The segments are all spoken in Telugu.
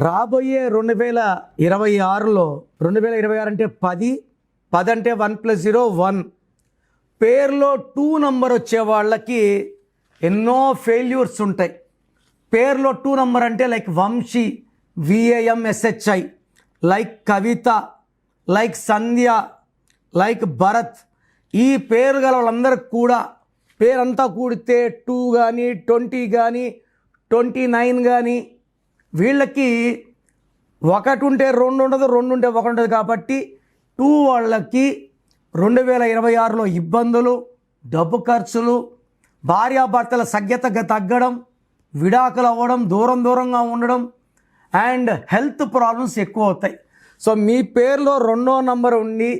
రాబోయే 2026లో 2026 అంటే 10 అంటే 1+0 1 పేరులో 2 నంబర్ వచ్చే వాళ్ళకి ఎన్నో ఫెయిల్యూర్స్ ఉంటాయి. పేరులో 2 నంబర్ అంటే లైక్ వంశీ, VAMSHI, లైక్ కవిత, లైక్ సంధ్య, లైక్ భరత్. ఈ పేరు గల వాళ్ళందరికీ కూడా పేరంతా కూడితే 2 కానీ 20 కానీ 29 కానీ వీళ్ళకి 1 ఉంటే 2 ఉండదు, 2 ఉంటే 1 ఉండదు. కాబట్టి 2 వాళ్ళకి 2026లో ఇబ్బందులు, డబ్బు ఖర్చులు, భార్యాభర్తల సఖ్యతగా తగ్గడం, విడాకులు అవ్వడం, దూరంగా ఉండడం అండ్ హెల్త్ ప్రాబ్లమ్స్ ఎక్కువ అవుతాయి. సో మీ పేరులో 2వ నంబర్ ఉండి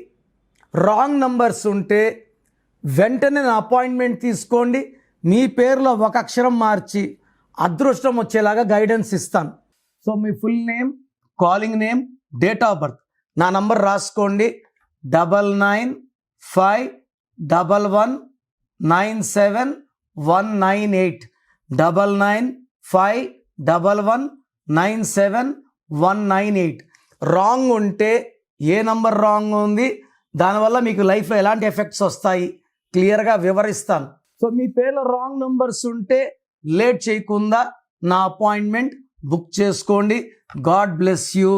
రాంగ్ నంబర్స్ ఉంటే వెంటనే నా అపాయింట్మెంట్ తీసుకోండి. మీ పేరులో ఒక అక్షరం మార్చి అదృష్టం వచ్చేలాగా గైడెన్స్ ఇస్తాను. So me full name, calling name, date of birth, నా నంబర్ రాసుకోండి. 9951197198 9951197198. రాంగ్ ఉంటే ఏ నంబర్ రాంగ్ ఉంది, దానివల్ల మీకు లైఫ్లో ఎలాంటి ఎఫెక్ట్స్ వస్తాయి క్లియర్గా వివరిస్తాను. సో మీ పేర్లో రాంగ్ నంబర్స్ ఉంటే లేట్ చేయకుండా నా అపాయింట్మెంట్ బుక్ చేసుకోండి. God bless you.